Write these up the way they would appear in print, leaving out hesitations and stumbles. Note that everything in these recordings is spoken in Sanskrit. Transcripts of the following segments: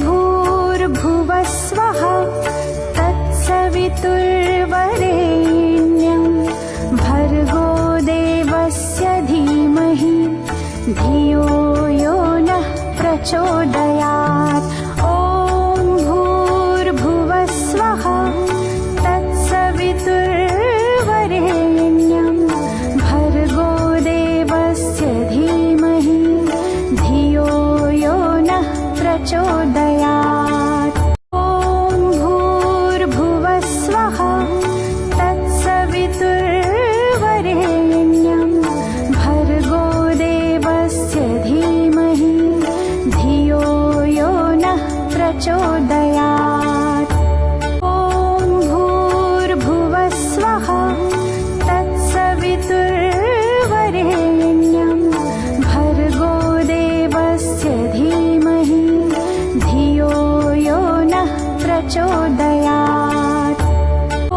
भूर्भुवस्वः तत्सवितुर्वरेण्यं भर्गो देवस्य धीमहि धियो यो नः प्रचोदयात्। ॐ भूर्भुवस्वः तत्सवितुर्वरेण्यं भर्गो देवस्य धीमहि धियो यो नः प्रचोदयात्। ॐ भूर्भुवस्वः तत्सवितुर्वरेण्यं भर्गो देवस्य धीमहि धियो यो नः प्रचोदयात्। ॐ भूर्भुवस्वः तत्सवितुर्वरेण्यं भर्गो देवस्य धीमहि धियो यो नः प्रचोदयात्। ॐ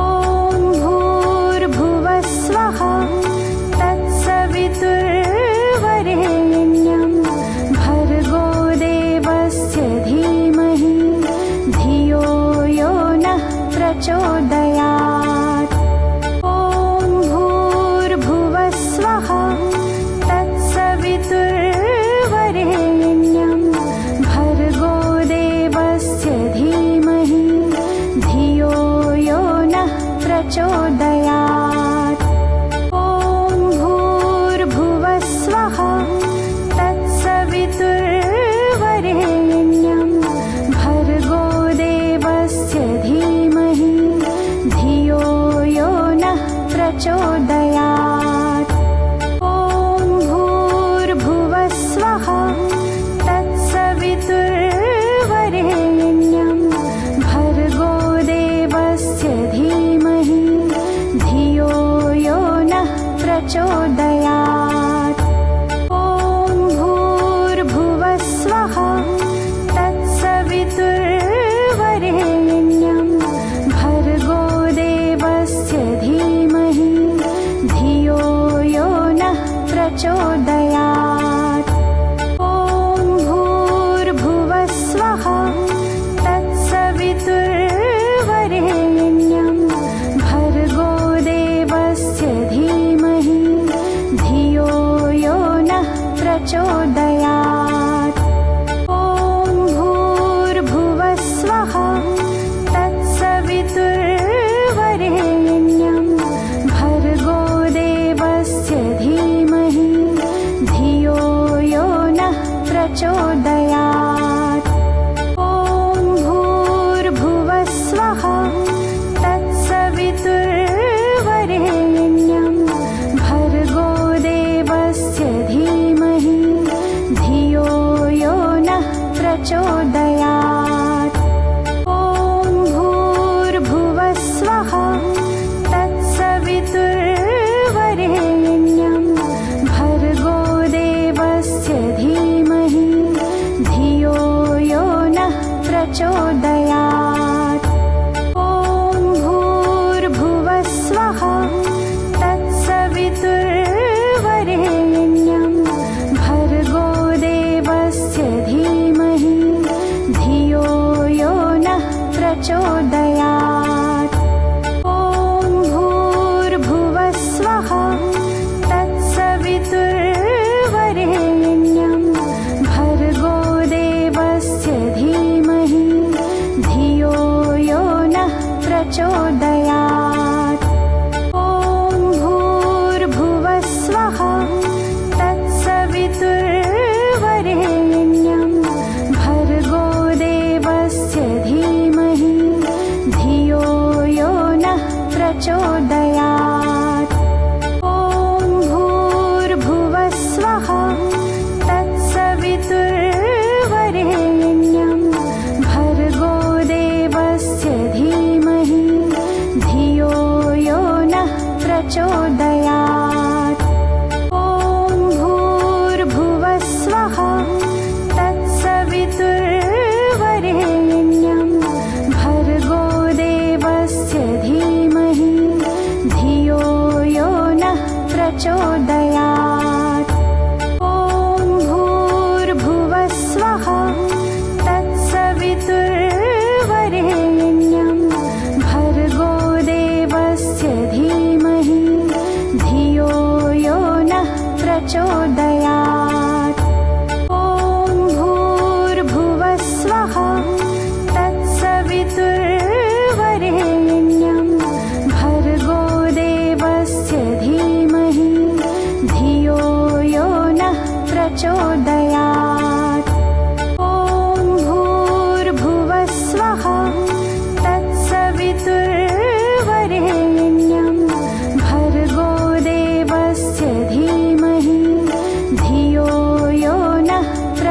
भूर्भुवस्वः तत्सवितुर्वरेण्यं भर्गो देवस्य धीमहि धियो यो नः प्रचोदयात्। ॐ भूर्भुवस्वः तत्सवितुर्वरेण्यं भर्गो देवस्य धीमहि धियो यो नः प्रचोदयात्। ॐ भूर्भुवस्वः तत्सवितुर्वरेण्यं भर्गो देवस्य धीमहि धियो यो नः प्रचोदयात्। ॐ भूर्भुवस्वः तत्सवितुर्वरेण्यं भर्गो देवस्य धीमहि धियो यो नः प्रचोदयात्। ॐ भूर्भुवस्वः तत्सवितुर्वरेण्यं भर्गो देवस्य धीमहि धियो यो नः प्रचोदयात्। ॐ भूर्भुवस्वः तत्सवितुर्वरेण्यं भर्गो देवस्य धीमहि धियो यो नः प्रचोदयात्। ॐ भूर्भुवस्वः तत्सवितुर्वरेण्यं भर्गो देवस्य धीमहि धियो यो नः प्रचोदयात्। ॐ भूर्भुवस्वः तत्सवितुर्वरेण्यं भर्गो देवस्य धीमहि धियो यो नः प्रचोदयात्। ॐ भूर्भुवस्वः तत्सवितुर्वरेण्यं भर्गो देवस्य धीमहि धियो यो नः प्रचोदयात्। ॐ भूर्भुवस्वः तत्सवितुर्वरेण्यं भर्गो देवस्य धीमहि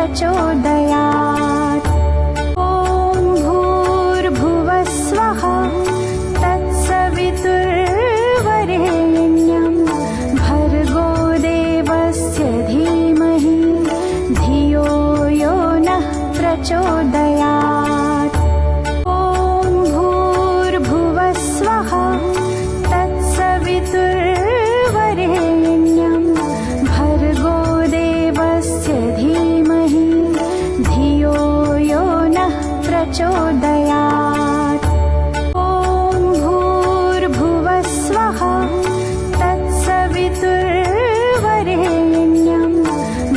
प्रचोदयात्। ॐ भूर्भुवस्वः तत्सवितुर्वरेण्यं भर्गो देवस्य धीमहि धियो यो नः प्रचोदयात्। ॐ भूर्भुवस्वः तत्सवितुर्वरेण्यं भर्गो देवस्य धीमहि धियो यो नः प्रचोदयात्। ॐ भूर्भुवस्वः तत्सवितुर्वरेण्यं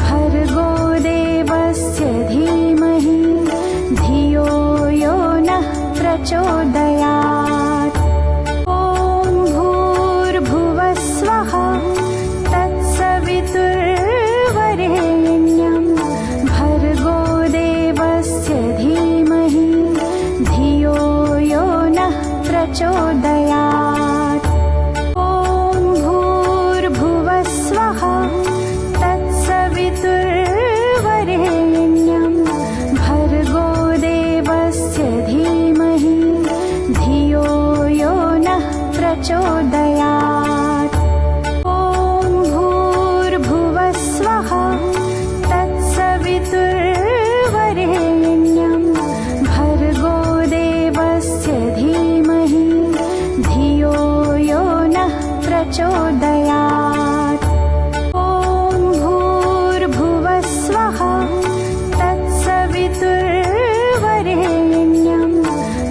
भर्गो देवस्य धीमहि धियो यो नः प्रचोदयात्। ॐ भूर्भुवस्वः तत्सवितुर्वरेण्यं भर्गो देवस्य धीमहि धियो यो नः प्रचोदयात्। ॐ भूर्भुवस्वः तत्सवितुर्वरेण्यं भर्गो देवस्य धीमहि धियो यो नः प्रचोदयात्। ॐ भूर्भुवस्वः तत्सवितुर्वरेण्यं भर्गो देवस्य धीमहि धियो यो नः प्रचोदयात्। ॐ भूर्भुवस्वः तत्सवितुर्वरेण्यं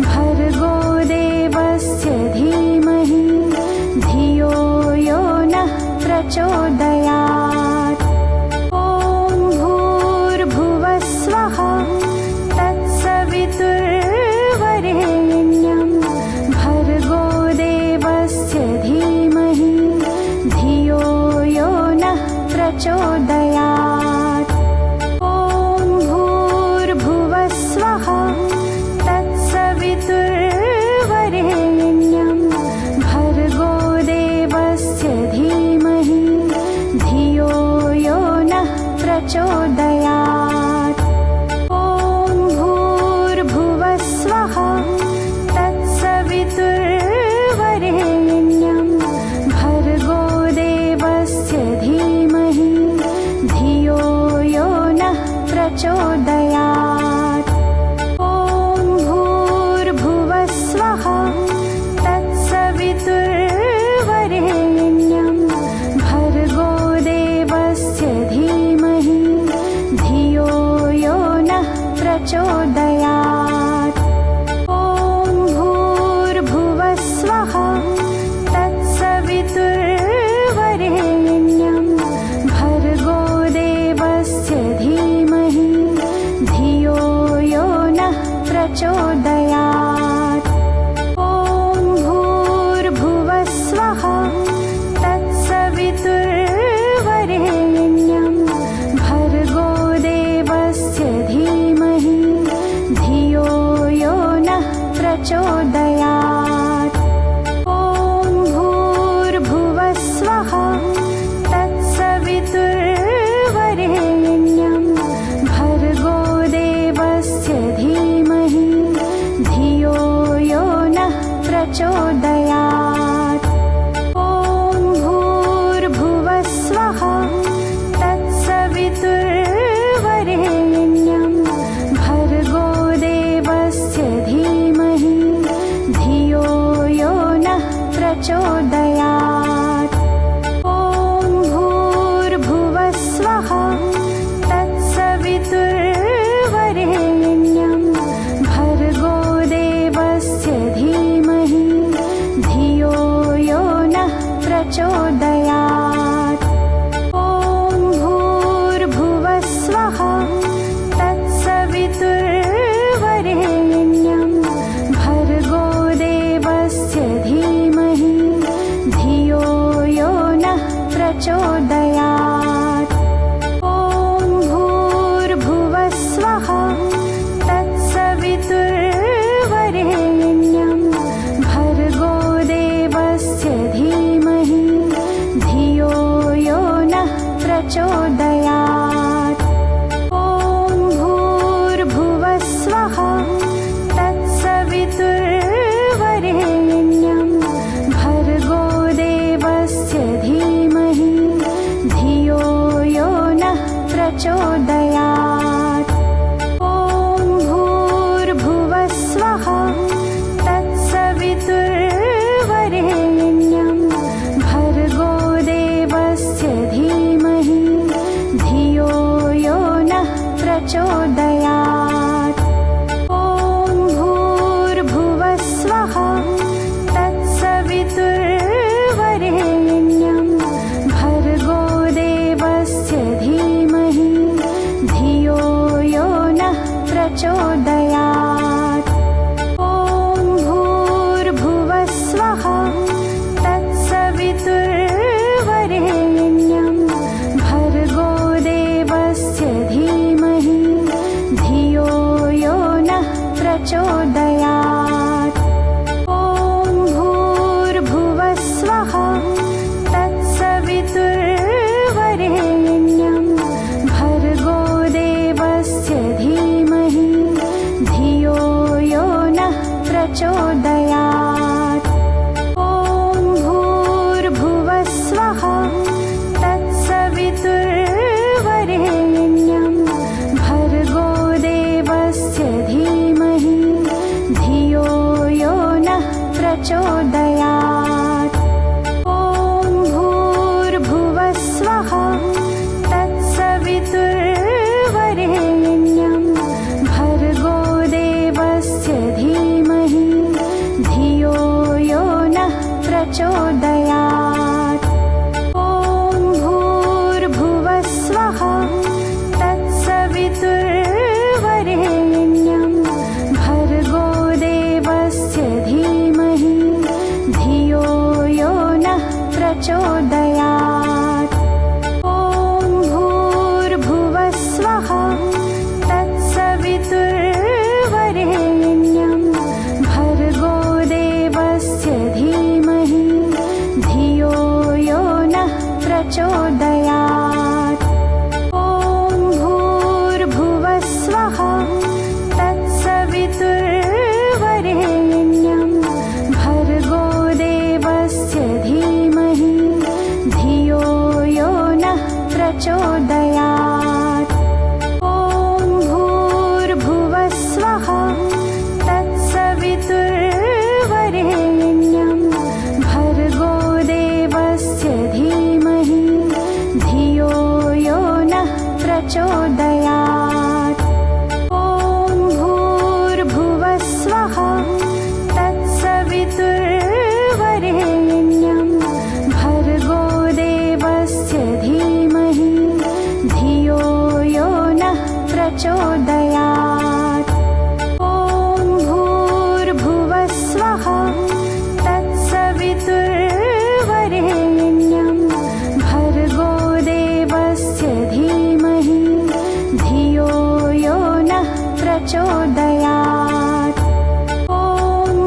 भर्गो देवस्य धीमहि धियो यो नः प्रचोदयात्। ॐ भूर्भुवस्वः तत्सवितुर्वरेण्यं भर्गो देवस्य धीमहि धियो यो नः प्रचोदयात्। ॐ भूर्भुवस्वः तत्सवितुर्वरेण्यं भर्गो देवस्य धीमहि धियो यो नः प्रचोदयात्। ॐ भूर्भुवस्वः तत्सवितुर्वरेण्यं भर्गो देवस्य धीमहि धियो यो नः प्रचोदयात्। ॐ भूर्भुवस्वः तत्सवितुर्वरेण्यं भर्गो देवस्य धीमहि धियो यो नः प्रचोदयात्। ॐ भूर्भुवस्वः तत्सवितुर्वरेण्यं भर्गो देवस्य धीमहि धियो यो नः प्रचोदयात्। ॐ भूर्भुवस्वः तत्सवितुर्वरेण्यं भर्गो देवस्य धीमहि धियो यो नः प्रचोदयात्। ॐ भूर्भुवस्वः तत्सवितुर्वरेण्यं भर्गो देवस्य धीमहि प्रचोदयात्। ॐ भूर्भुवः स्वः तत्सवितुर्वरेण्यं भर्गो देवस्य धीमहि धियो यो नः प्रचोदयात्। ॐ भूर्भुवः स्वः तत्सवितुर्वरेण्यं भर्गो देवस्य धीमहि धियो यो नः प्रचोदयात्। ॐ भूर्भुवः स्वः तत्सवितुर्वरेण्यं भर्गो देवस्य धीमहि धियो यो नः प्रचोदयात्। ॐ भूर्भुवः स्वः तत्सवितुर्वरेण्यं भर्गो देवस्य धीमहि धियो यो नः प्रचोदयात्। ॐ भूर्भुवः स्वः तत्सवितुर्वरेण्यं भर्गो देवस्य धीमहि धियो यो नः प्रचोदयात्। ॐ भूर्भुवः स्वः तत्सवितुर्वरेण्यं भर्गो देवस्य धीमहि धियो यो नः प्रचोदयात्। ॐ भूर्भुवः स्वः तत्सवितुर्वरेण्यं भर्गो देवस्य धीमहि धियो यो नः प्रचोदयात्। ॐ भूर्भुवः स्वः तत्सवितुर्वरेण्यं भर्गो देवस्य धीमहि धियो यो नः प्रचोदयात्। ॐ भूर्भुवः स्वः तत्सवितुर्वरेण्यं भर्गो देवस्य धीमहि धियो यो नः प्रचोदयात्। ॐ भूर्भुवः स्वः तत्सवितुर्वरेण्यं भर्गो देवस्य धीमहि धियो यो नः प्रचोदयात्। ॐ भूर्भुवः स्वः तत्सवितुर्वरेण्यं भर्गो देवस्य धीमहि धियो यो नः प्रचोदयात्। ॐ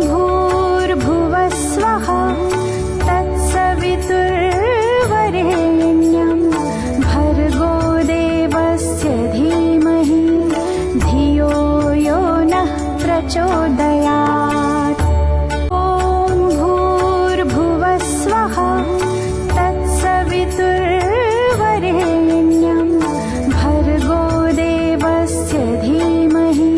भूर्भुवः स्वः तत्सवितुर्वरेण्यं भर्गो देवस्य धीमहि धियो यो नः प्रचोदयात्। ॐ भूर्भुवः स्वः तत्सवितुर्वरेण्यं भर्गो देवस्य धीमहि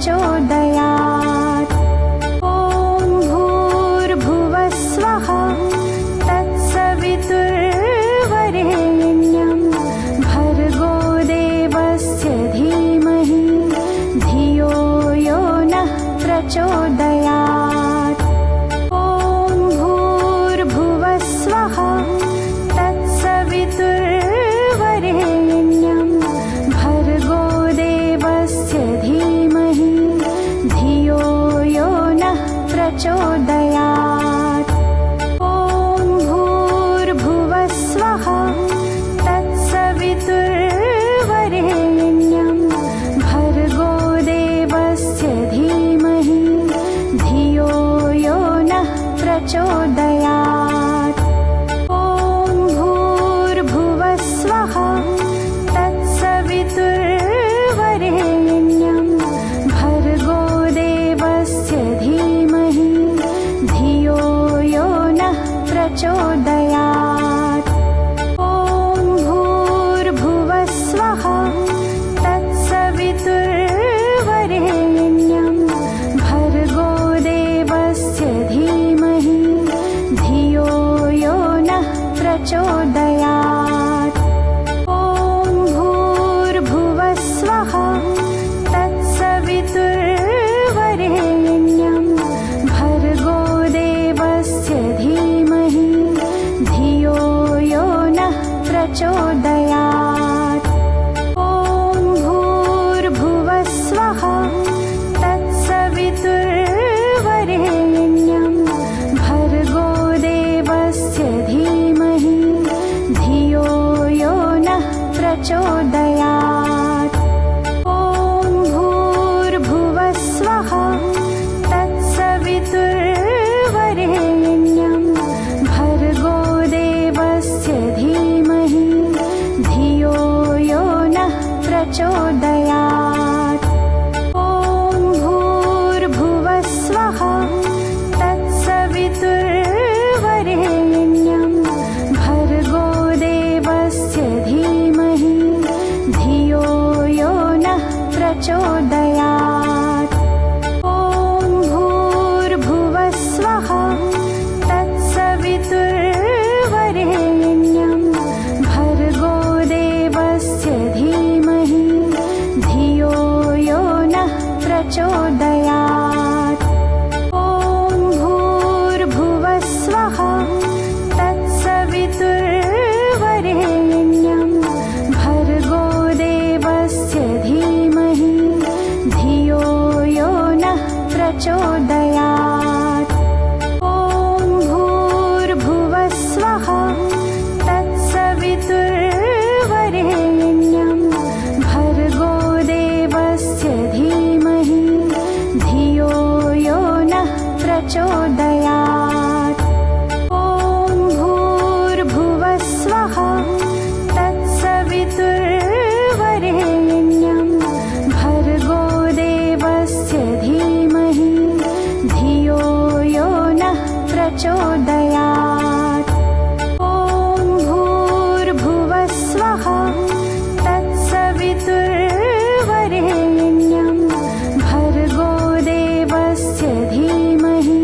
प्रचोदयात्। ॐ भूर्भुवः स्वः तत्सवितुर्वरेण्यं भर्गो देवस्य धीमहि धियो यो नः प्रचोदयात्। ॐ भूर्भुवः स्वः तत्सवितुर्वरेण्यं भर्गो देवस्य धीमहि धियो यो नः प्रचोदयात्। ॐ भूर्भुवः स्वः तत्सवितुर्वरेण्यं भर्गो देवस्य धीमहि धियो यो नः प्रचोदयात्। ॐ भूर्भुवः स्वः तत्सवितुर्वरेण्यं भर्गो देवस्य धीमहि धियो यो नः प्रचोदयात्। ॐ भूर्भुवः स्वः तत्सवितुर्वरेण्यं भर्गो देवस्य धीमहि धियो यो नः प्रचोदयात्। ॐ भूर्भुवः स्वः तत्सवितुर्वरेण्यं भर्गो देवस्य धीमहि धियो यो नः प्रचोदयात्। ॐ भूर्भुवः स्वः तत्सवितुर्वरेण्यं भर्गो देवस्य धीमहि धियो यो नः प्रचोदयात्। ॐ भूर्भुवः स्वः तत्सवितुर्वरेण्यं भर्गो देवस्य धीमहि धियो यो नः प्रचोदयात्। ॐ भूर्भुवः स्वः तत्सवितुर्वरेण्यं भर्गो देवस्य धीमहि धियो यो नः प्रचोदयात्। ॐ भूर्भुवः स्वः तत्सवितुर्वरेण्यं भर्गो देवस्य धीमहि धियो यो नः प्रचोदयात्। ॐ भूर्भुवः स्वः तत्सवितुर्वरेण्यं भर्गो देवस्य धीमहि धियो यो नः प्रचोदयात्। ॐ भूर्भुवः स्वः तत्सवितुर्वरेण्यं भर्गो देवस्य धीमहि धियो यो नः प्रचोदयात्। ॐ भूर्भुवः स्वः तत्सवितुर्वरेण्यं भर्गो देवस्य धीमहि धियो यो नः प्रचोदयात्। ॐ भूर्भुवः स्वः तत्सवितुर्वरेण्यं भर्गो देवस्य धीमहि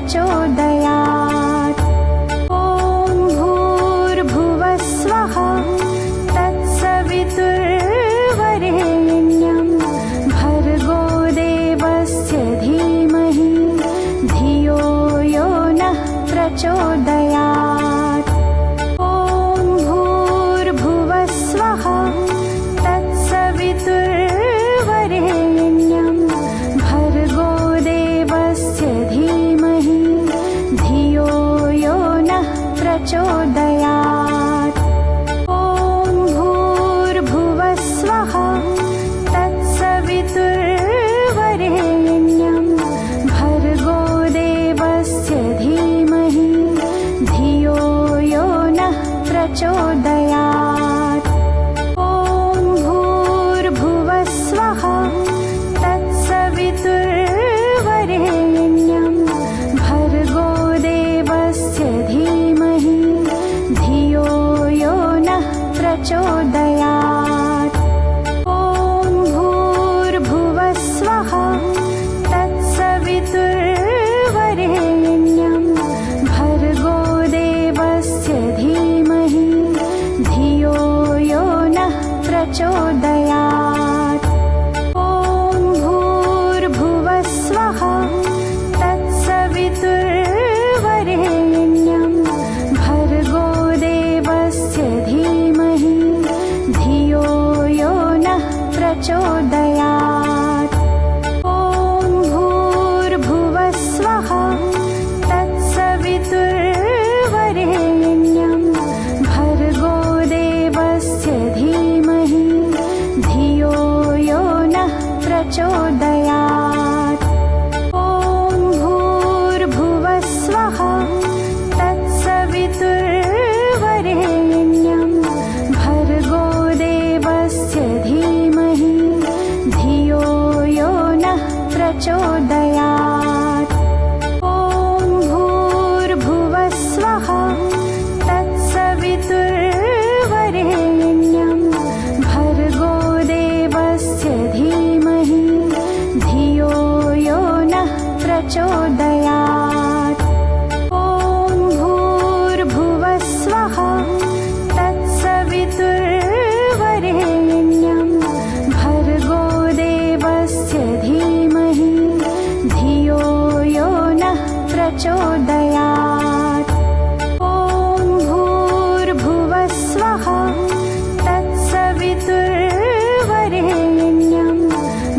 प्रचोदयात्। ॐ भूर्भुवः स्वः तत्सवितुर्वरेण्यं भर्गो देवस्य धीमहि धियो यो नः प्रचोदयात्। ॐ भूर्भुवः स्वः तत्सवितुर्वरेण्यं भर्गो देवस्य धीमहि धियो यो नः प्रचोदयात्। ॐ भूर्भुवः स्वः तत्सवितुर्वरेण्यं भर्गो देवस्य धीमहि धियो यो नः प्रचोदयात्। ॐ भूर्भुवः स्वः तत्सवितुर्वरेण्यं भर्गो देवस्य धीमहि धियो यो नः प्रचोदयात्। ॐ भूर्भुवः स्वः तत्सवितुर्वरेण्यं भर्गो देवस्य धीमहि धियो यो नः प्रचोदयात्। ॐ भूर्भुवः स्वः तत्सवितुर्वरेण्यं भर्गो देवस्य धीमहि धियो यो नः प्रचोदयात्। ॐ भूर्भुवः स्वः तत्सवितुर्वरेण्यं भर्गो देवस्य धीमहि धियो यो नः प्रचोदयात्। ॐ भूर्भुवः स्वः तत्सवितुर्वरेण्यं भर्गो देवस्य धीमहि धियो यो नः प्रचोदयात्। ॐ भूर्भुवः स्वः तत्सवितुर्वरेण्यं भर्गो देवस्य धीमहि धियो यो नः प्रचोदयात्। ॐ भूर्भुवः स्वः तत्सवितुर्वरेण्यं भर्गो देवस्य धीमहि धियो यो नः प्रचोदयात्। ॐ भूर्भुवः स्वः तत्सवितुर्वरेण्यं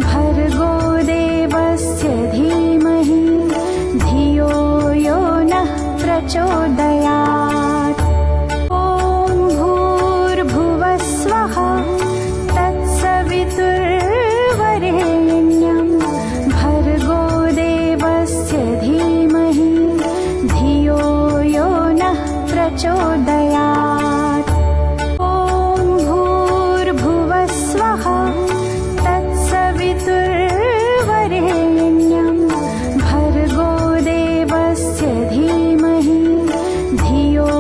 भर्गो देवस्य धीमहि धियो यो नः प्रचोदयात्। ॐ भूर्भुवः स्वः तत्सवितुर्वरेण्यं भर्गो देवस्य धीमहि धियो यो नः प्रचोदयात्। ॐ भूर्भुवः स्वः तत्सवितुर्वरेण्यं भर्गो देवस्य धीमहि धियो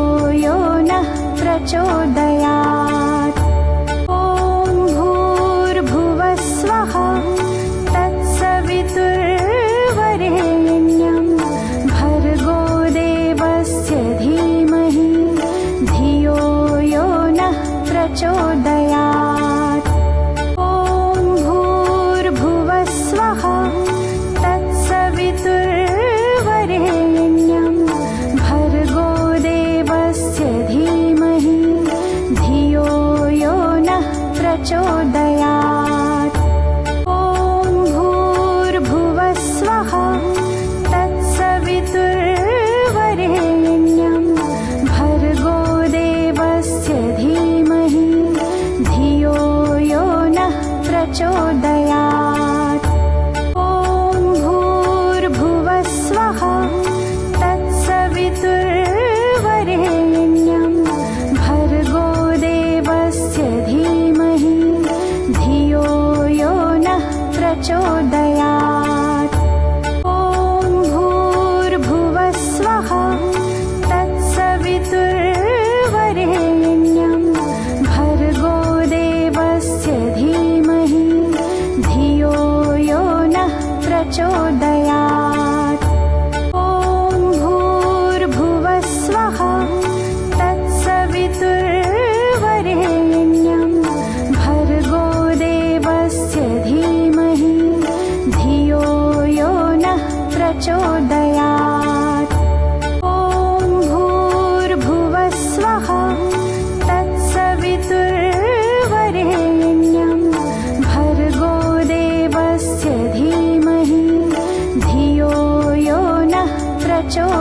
यो नः प्रचोदयात्। ॐ भूर्भुवः स्वः तत्सवितुर्वरेण्यं भर्गो देवस्य धीमहि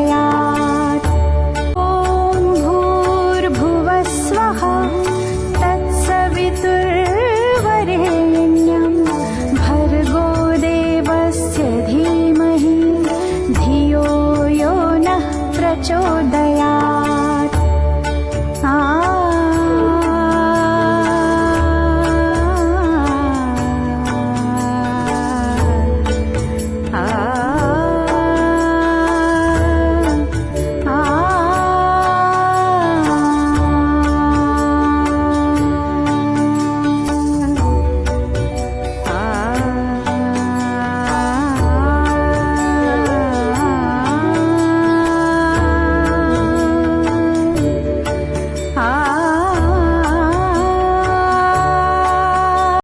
प्रचोदयात्। ॐ भूर्भुवः स्वः तत्सवितुर्वरेण्यं भर्गो देवस्य धीमहि धियो यो नः प्रचोदयात्।